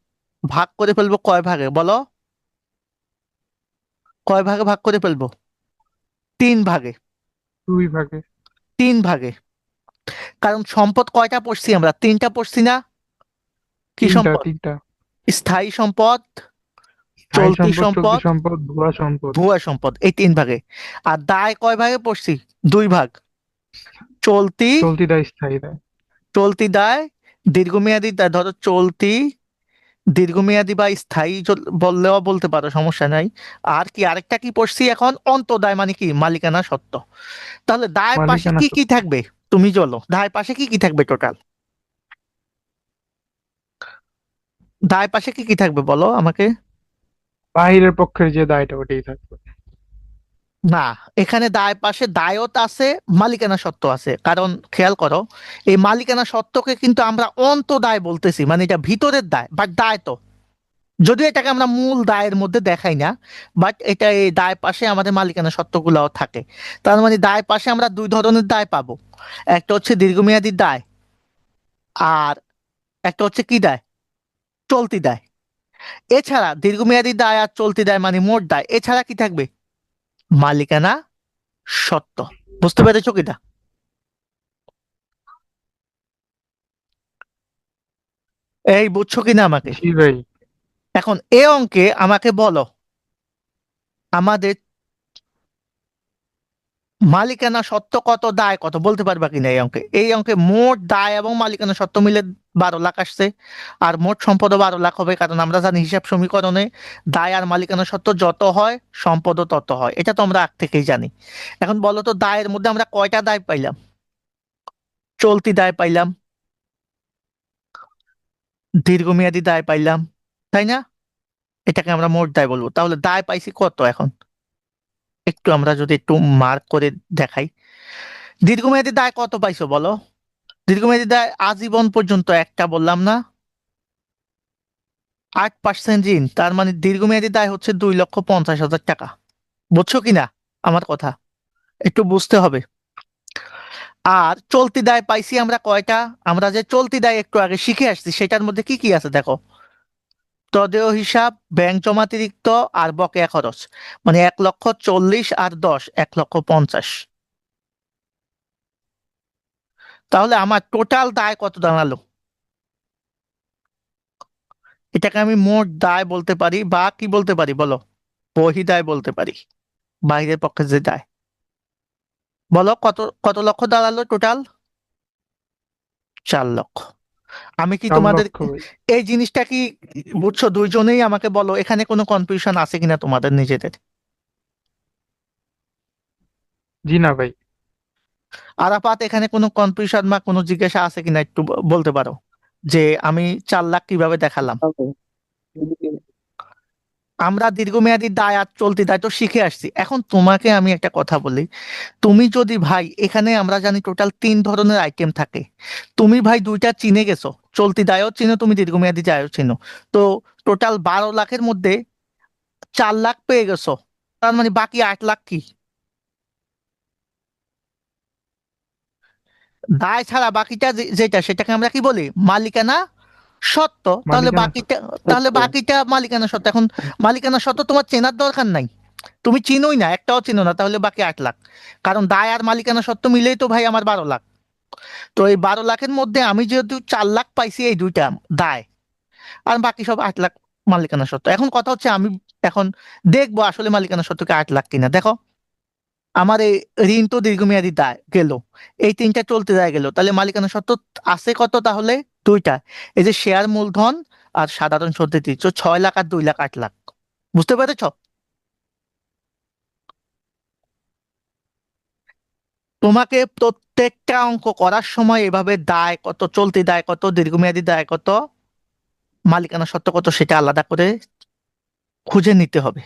S1: ভাগ করে ফেলবো কয় ভাগে বলো? কয় ভাগে ভাগ করে ফেলবো? 3 ভাগে।
S3: 2 ভাগে।
S1: 3 ভাগে। কারণ সম্পদ কয়টা পড়ছি আমরা? 3টা পড়ছি না? কি
S3: তিনটা
S1: সম্পদ?
S3: তিনটা
S1: স্থায়ী সম্পদ,
S3: স্থায়ী
S1: চলতি
S3: সম্পদ, চলতি
S1: সম্পদ,
S3: সম্পদ, ভুয়া সম্পদ।
S1: ভুয়া সম্পদ, এই 3 ভাগে। আর দায় কয় ভাগে পড়ছি? 2 ভাগ। চলতি,
S3: চলতি দায়, স্থায়ী দায়।
S1: চলতি দায়, দীর্ঘমেয়াদী দায়। ধরো চলতি, দীর্ঘমেয়াদী বা স্থায়ী বললেও বলতে পারো, সমস্যা নাই। আর কি আরেকটা কি পড়ছি এখন? অন্তদায় মানে কি? মালিকানা সত্ত্ব। তাহলে দায় পাশে
S3: মালিকানা
S1: কি কি
S3: সত্ত্ব।
S1: থাকবে? তুমি চলো, দায় পাশে কি কি থাকবে টোটাল? দায় পাশে কি কি থাকবে বলো আমাকে?
S3: বাহিরের পক্ষের যে দায়টা ওটাই থাকবে।
S1: না, এখানে দায় পাশে দায়ত আছে, মালিকানা সত্ত্ব আছে। কারণ খেয়াল করো, এই মালিকানা সত্ত্বকে কিন্তু আমরা অন্তদায় বলতেছি, মানে এটা ভিতরের দায়, বাট দায় তো, যদিও এটাকে আমরা মূল দায়ের মধ্যে দেখাই না, বাট এটা এই দায় পাশে আমাদের মালিকানা সত্ত্বগুলোও থাকে। তার মানে দায় পাশে আমরা 2 ধরনের দায় পাবো। একটা হচ্ছে দীর্ঘমেয়াদী দায়, আর একটা হচ্ছে কি দায়? চলতি দায়। এছাড়া দীর্ঘমেয়াদী দায় আর চলতি দায় মানে মোট দায়, এছাড়া কি থাকবে? মালিকানা সত্ত্ব। বুঝতে পেরেছো কিনা? এই বুঝছো কিনা আমাকে?
S3: জি ভাই।
S1: এখন এ অঙ্কে আমাকে বলো, আমাদের মালিকানা সত্ত্ব কত, দায় কত, বলতে পারবা কিনা এই অঙ্কে? এই অঙ্কে মোট দায় এবং মালিকানা সত্ত্ব মিলে 12 লাখ আসছে। আর মোট সম্পদও 12 লাখ হবে, কারণ আমরা জানি হিসাব সমীকরণে দায় আর মালিকানা সত্ত্ব যত হয় সম্পদও তত হয়, এটা তো আমরা আগ থেকেই জানি। এখন বলো তো, দায়ের মধ্যে আমরা কয়টা দায় পাইলাম? চলতি দায় পাইলাম, দীর্ঘমেয়াদী দায় পাইলাম, তাই না? এটাকে আমরা মোট দায় বলবো। তাহলে দায় পাইছি কত এখন? একটু আমরা যদি একটু মার্ক করে দেখাই, দীর্ঘমেয়াদী দায় কত পাইছো বলো? দীর্ঘমেয়াদী দায় আজীবন পর্যন্ত একটা বললাম না, 8% ঋণ। তার মানে দীর্ঘমেয়াদী দায় হচ্ছে 2,50,000 টাকা। বুঝছো কিনা আমার কথা? একটু বুঝতে হবে। আর চলতি দায় পাইছি আমরা কয়টা? আমরা যে চলতি দায় একটু আগে শিখে আসছি সেটার মধ্যে কি কি আছে দেখো। তদেয় হিসাব, ব্যাংক জমাতিরিক্ত, আর বকেয়া খরচ। মানে 1,40,000 আর 10, 1,50,000। তাহলে আমার টোটাল দায় কত দাঁড়ালো? এটাকে আমি মোট দায় বলতে পারি, বা কি বলতে পারি বলো? বহিদায় বলতে পারি, বাইরের পক্ষে যে দায়। বলো কত, কত লক্ষ দাঁড়ালো টোটাল? 4 লক্ষ। আমি কি
S3: 4
S1: তোমাদের
S3: লক্ষ ভাই।
S1: এই জিনিসটা কি বুঝছো? দুইজনেই আমাকে বলো এখানে কোনো কনফিউশন আছে কিনা তোমাদের নিজেদের।
S3: জি না ভাই।
S1: আরাফাত, এখানে কোনো কনফিউশন বা কোনো জিজ্ঞাসা আছে কিনা একটু বলতে পারো, যে আমি 4 লাখ কিভাবে দেখালাম। আমরা দীর্ঘমেয়াদী দায় আর চলতি দায় তো শিখে আসছি, এখন তোমাকে আমি একটা কথা বলি। তুমি যদি ভাই, এখানে আমরা জানি টোটাল 3 ধরনের আইটেম থাকে। তুমি ভাই দুইটা চিনে গেছো, চলতি দায়ও চিনো, তুমি দীর্ঘমেয়াদী দায়ও চিনো। তো টোটাল 12 লাখের মধ্যে 4 লাখ পেয়ে গেছো, তার মানে বাকি 8 লাখ কি? দায় ছাড়া বাকিটা যেটা, সেটাকে আমরা কি বলি? মালিকানা সত্ত্ব। তাহলে
S3: মালিকানা
S1: বাকিটা,
S3: সত্ত্ব।
S1: তাহলে
S2: সত্য।
S1: বাকিটা মালিকানা সত্ত্ব। এখন মালিকানা সত্ত্ব তোমার চেনার দরকার নাই, তুমি চিনোই না, একটাও চিনো না, তাহলে বাকি 8 লাখ। কারণ দায় আর মালিকানা সত্ত্ব মিলেই তো ভাই আমার 12 লাখ। তো এই 12 লাখের মধ্যে আমি যেহেতু 4 লাখ পাইছি এই দুইটা দায়, আর বাকি সব 8 লাখ মালিকানা সত্ত্ব। এখন কথা হচ্ছে আমি এখন দেখবো আসলে মালিকানা সত্ত্ব 8 লাখ কিনা। দেখো, আমার এই ঋণ তো দীর্ঘমেয়াদী দায় গেল, এই 3টা চলতে দায় গেল, তাহলে মালিকানা সত্ত্ব আছে কত তাহলে? দুইটা, এই যে শেয়ার মূলধন আর সাধারণ সঞ্চিতি। তো 6 লাখ আর 2 লাখ, 8 লাখ। বুঝতে পেরেছ? তোমাকে প্রত্যেকটা অঙ্ক করার সময় এভাবে দায় কত, চলতি দায় কত, দীর্ঘমেয়াদী দায় কত, মালিকানা সত্ত্ব কত, সেটা আলাদা করে খুঁজে নিতে হবে।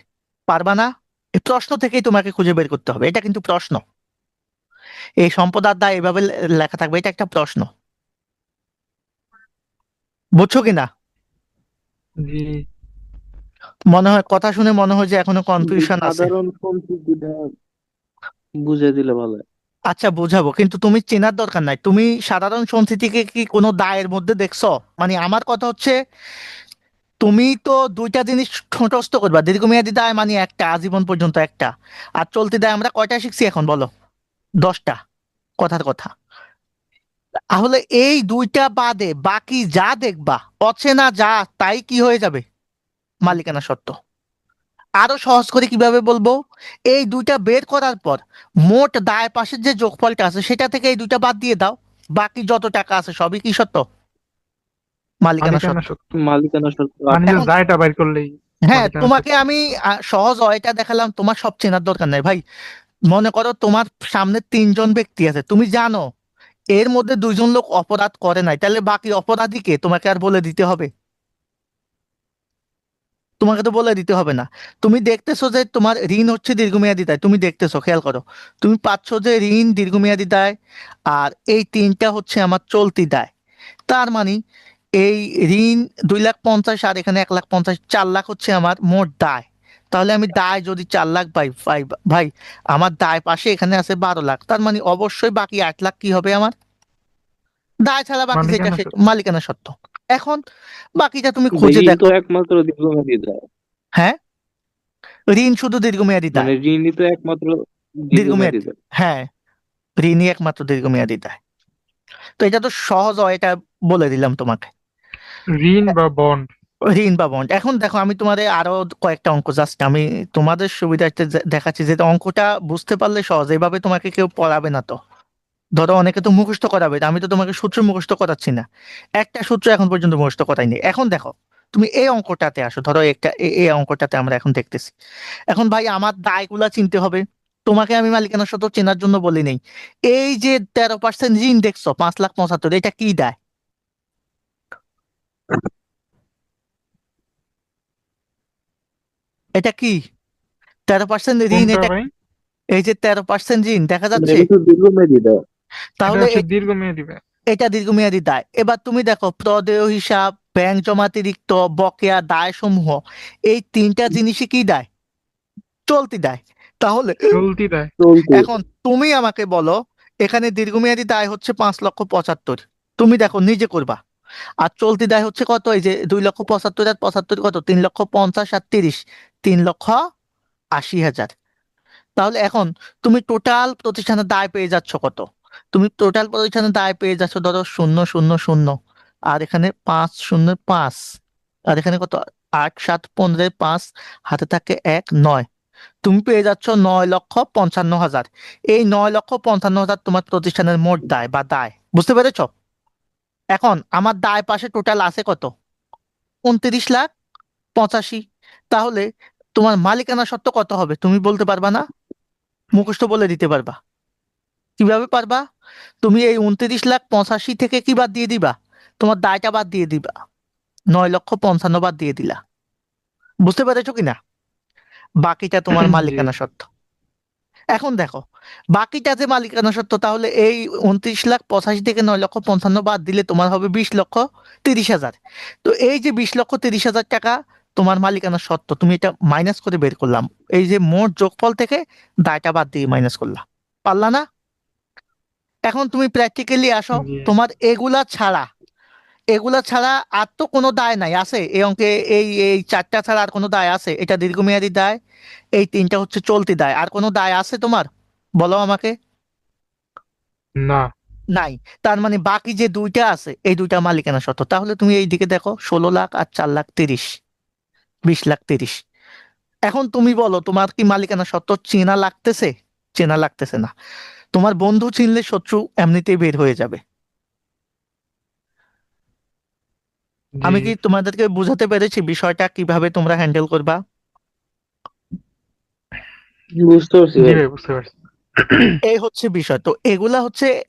S1: পারবা না? এই প্রশ্ন থেকেই তোমাকে খুঁজে বের করতে হবে, এটা কিন্তু প্রশ্ন। এই সম্পদ আর দায় এভাবে লেখা থাকবে, এটা একটা প্রশ্ন। বুঝছো কিনা?
S3: জি।
S1: মনে হয় কথা শুনে মনে হয় যে এখনো
S2: এই
S1: কনফিউশন আছে।
S2: সাধারণ সম্পত্তিটা বুঝিয়ে দিলে ভালো হয়।
S1: আচ্ছা বুঝাবো, কিন্তু তুমি চেনার দরকার নাই। তুমি সাধারণ সঞ্চিতিকে কি কোনো দায়ের মধ্যে দেখছো? মানে আমার কথা হচ্ছে, তুমি তো দুইটা জিনিস ঠোঁটস্থ করবা। দীর্ঘমেয়াদী দায় মানে একটা, আজীবন পর্যন্ত একটা। আর চলতি দায় আমরা কয়টা শিখছি এখন বলো? 10টা। কথার কথা। তাহলে এই দুইটা বাদে বাকি যা দেখবা, অচেনা যা, তাই কি হয়ে যাবে? মালিকানা সত্ত্ব। আরো সহজ করে কিভাবে বলবো? এই দুইটা বের করার পর মোট দায় পাশের যে যোগফলটা আছে সেটা থেকে এই দুইটা বাদ দিয়ে দাও, বাকি যত টাকা আছে সবই কি সত্ত্ব? মালিকানা
S3: মালিকানা
S1: সত্ত্ব।
S3: সত্ত্ব।
S2: মালিকানা সত্ত্ব
S3: মানে যে
S1: এখন
S3: দায়টা বাইর করলেই
S1: হ্যাঁ,
S3: মালিকানা
S1: তোমাকে
S3: সত্ত্ব।
S1: আমি সহজ এটা দেখালাম, তোমার সব চেনার দরকার নাই ভাই। মনে করো তোমার সামনে 3জন ব্যক্তি আছে, তুমি জানো এর মধ্যে 2জন লোক অপরাধ করে নাই, তাহলে বাকি অপরাধীকে তোমাকে আর বলে দিতে হবে? তোমাকে তো বলে দিতে হবে না। তুমি দেখতেছো যে তোমার ঋণ হচ্ছে দীর্ঘমেয়াদী দায়, তুমি দেখতেছো, খেয়াল করো, তুমি পাচ্ছো যে ঋণ দীর্ঘমেয়াদী দায়, আর এই 3টা হচ্ছে আমার চলতি দায়। তার মানে এই ঋণ 2,50,000 আর এখানে 1,50,000, 4 লাখ হচ্ছে আমার মোট দায়। তাহলে আমি দায় যদি 4 লাখ পাই পাই ভাই, আমার দায় পাশে এখানে আছে 12 লাখ, তার মানে অবশ্যই বাকি 8 লাখ কি হবে আমার? দায় ছাড়া বাকি যেটা
S3: মালিকানা
S1: সেটা
S3: সত্ত্ব।
S1: মালিকানা সত্ত্ব। এখন বাকিটা তুমি
S2: ভাই
S1: খুঁজে
S2: ঋণ তো
S1: দেখো।
S2: একমাত্র দীর্ঘমেয়াদী দেয়।
S1: হ্যাঁ, ঋণ শুধু দীর্ঘমেয়াদী
S2: মানে
S1: দায়।
S2: ঋণই তো একমাত্র দীর্ঘমেয়াদী
S1: দীর্ঘমেয়াদী,
S2: দেয়।
S1: হ্যাঁ, ঋণই একমাত্র দীর্ঘমেয়াদী দায়। তো এটা তো সহজ হয়, এটা বলে দিলাম তোমাকে।
S3: ঋণ বা বন্ড।
S1: ঋণ বা বন্ড। এখন দেখো, আমি তোমাদের আরো কয়েকটা অঙ্ক জাস্ট আমি তোমাদের সুবিধার্থে দেখাচ্ছি, যে অঙ্কটা বুঝতে পারলে সহজ, এভাবে তোমাকে কেউ পড়াবে না তো। ধরো অনেকে তো মুখস্থ করাবে, আমি তো তোমাকে সূত্র মুখস্থ করাচ্ছি না, একটা সূত্র এখন পর্যন্ত মুখস্থ করাইনি। এখন দেখো, তুমি এই অঙ্কটাতে আসো, ধরো একটা এই অঙ্কটাতে আমরা এখন দেখতেছি। এখন ভাই আমার দায়গুলা চিনতে হবে। তোমাকে আমি মালিকানা সত্ত্ব চেনার জন্য বলি নেই। এই যে 13% ঋণ দেখছো, 5,75,000, এটা কি দায়? এটা কি? 13% ঋণ
S3: কোনটা
S1: এটা?
S3: ভাই?
S1: এই যে 13% ঋণ দেখা
S2: মানে
S1: যাচ্ছে,
S2: এটা তো দীর্ঘমেয়াদী দেয়।
S3: এটা
S1: তাহলে
S3: হচ্ছে দীর্ঘমেয়াদী ব্যয়।
S1: এটা দীর্ঘমেয়াদী দায়। এবার তুমি দেখো প্রদেয় হিসাব, ব্যাংক জমাতিরিক্ত, বকেয়া দায় সমূহ, এই 3টা জিনিসই কি দায়? চলতি দায়। তাহলে
S3: চলতি দায়।
S2: চলতি।
S1: এখন তুমি আমাকে বলো, এখানে দীর্ঘমেয়াদী দায় হচ্ছে 5,75,000, তুমি দেখো নিজে করবা। আর চলতি দায় হচ্ছে কত, এই যে 2,75,000 আর 75 কত, 3,50,000 আর 30, 3,80,000। তাহলে এখন তুমি টোটাল প্রতিষ্ঠানের দায় পেয়ে যাচ্ছ কত, তুমি টোটাল প্রতিষ্ঠানের দায় পেয়ে যাচ্ছ ধরো 0,0,0, আর এখানে 5,0,5, আর এখানে কত, 8, 7, 15, 5, হাতে থাকে 1, 9, তুমি পেয়ে যাচ্ছ 9,55,000। এই 9,55,000 তোমার প্রতিষ্ঠানের মোট দায় বা দায়, বুঝতে পেরেছো? এখন আমার দায় পাশে টোটাল আছে কত, 29,85,000। তাহলে তোমার মালিকানা সত্ত্ব কত হবে তুমি বলতে পারবা না? মুখস্থ বলে দিতে পারবা? কিভাবে পারবা? তুমি এই 29,85,000 থেকে কি বাদ দিয়ে দিবা, তোমার দায়টা বাদ দিয়ে দিবা, 9,55,000 বাদ দিয়ে দিলা। বুঝতে পেরেছো কিনা? বাকিটা তোমার
S3: জি।
S1: মালিকানা সত্ত্ব। এখন দেখো, বাকিটা যে মালিকানা সত্ত্ব, তাহলে এই 29,85,000 থেকে 9,55,000 বাদ দিলে তোমার হবে 20,30,000। তো এই যে 20,30,000 টাকা তোমার মালিকানা সত্ত্ব, তুমি এটা মাইনাস করে বের করলাম, এই যে মোট যোগফল থেকে দায়টা বাদ দিয়ে মাইনাস করলাম, পারলা না? এখন তুমি প্র্যাকটিক্যালি আসো,
S3: জি।
S1: তোমার এগুলা ছাড়া আর তো কোনো দায় নাই আছে এই অঙ্কে, এই এই চারটা ছাড়া আর কোনো দায় আছে? এটা দীর্ঘমেয়াদী দায়, এই তিনটা হচ্ছে চলতি দায়, আর কোনো দায় আছে তোমার, বলো আমাকে।
S3: না।
S1: নাই। তার মানে বাকি যে দুইটা আছে এই দুইটা মালিকানা সত্ত্ব। তাহলে তুমি এই দিকে দেখো, 16,00,000 আর 4,30,000, 20,30,000। এখন তুমি বলো, তোমার কি মালিকানা সত্ত্ব চেনা লাগতেছে? চেনা লাগতেছে না। তোমার বন্ধু চিনলে শত্রু এমনিতেই বের হয়ে যাবে।
S3: জি।
S1: আমি কি তোমাদেরকে বুঝাতে পেরেছি বিষয়টা কিভাবে তোমরা হ্যান্ডেল করবা?
S2: বুঝতে পারছি
S3: জি
S2: ভাই।
S3: ভাই, বুঝতে পারছি।
S1: এই হচ্ছে বিষয়। তো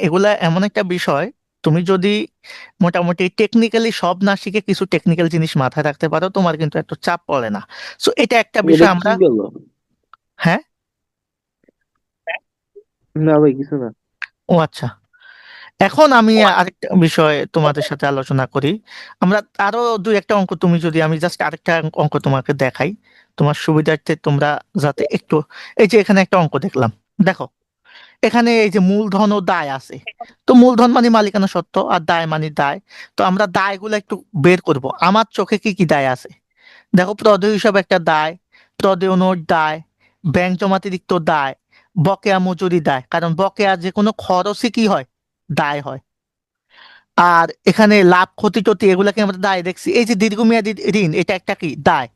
S1: এগুলা এমন একটা বিষয়, তুমি যদি মোটামুটি টেকনিক্যালি সব না শিখে কিছু টেকনিক্যাল জিনিস মাথায় রাখতে পারো, তোমার কিন্তু একটু চাপ পড়ে না। সো এটা একটা
S2: এটা
S1: বিষয়
S2: কি
S1: আমরা।
S2: বলো?
S1: হ্যাঁ।
S2: না ভাই, কিছু না।
S1: ও আচ্ছা। এখন আমি আরেকটা বিষয় তোমাদের সাথে আলোচনা করি। আমরা আরো দুই একটা অঙ্ক, তুমি যদি আমি জাস্ট আরেকটা অঙ্ক তোমাকে দেখাই তোমার সুবিধার্থে, তোমরা যাতে একটু, এই যে এখানে একটা অঙ্ক দেখলাম, দেখো এখানে এই যে মূলধন ও দায় আছে। তো মূলধন মানে মালিকানা সত্ত্ব, আর দায় মানে দায়। তো আমরা দায়গুলো একটু বের করব, আমার চোখে কি কি দায় আছে। দেখো, প্রদেয় হিসাব একটা দায়, প্রদেয় নোট দায়, ব্যাংক জমাতিরিক্ত দায়, বকেয়া মজুরি দায়, কারণ বকেয়া যে কোনো খরচই কি হয়, দায় হয়। আর এখানে লাভ ক্ষতি টতি এগুলাকে আমরা দায় দেখছি। এই যে দীর্ঘমেয়াদী ঋণ, এটা একটা কি দায়।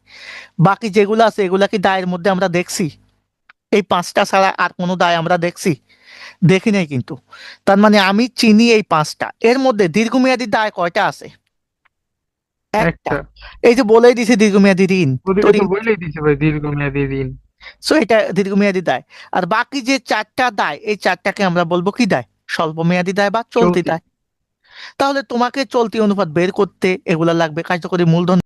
S1: বাকি যেগুলো আছে এগুলা কি দায়ের মধ্যে আমরা দেখছি? এই পাঁচটা ছাড়া আর কোনো দায় আমরা দেখছি? দেখি নাই কিন্তু। তার মানে আমি চিনি এই পাঁচটা, এর মধ্যে দীর্ঘমেয়াদী দায় কয়টা আছে? একটা।
S3: একটা।
S1: এই যে বলেই দিছে দীর্ঘমেয়াদী ঋণ। তো
S3: ওদিকে তো
S1: ঋণ,
S3: বলেই দিছে ভাই, দীর্ঘমেয়াদী ঋণ।
S1: সো এটা দীর্ঘমেয়াদী দায়। আর বাকি যে চারটা দায়, এই চারটাকে আমরা বলবো কি দায়, স্বল্পমেয়াদী দায় বা চলতি
S3: চলতি।
S1: দায়। তাহলে তোমাকে চলতি অনুপাত বের করতে এগুলা লাগবে কার্যকরী মূলধন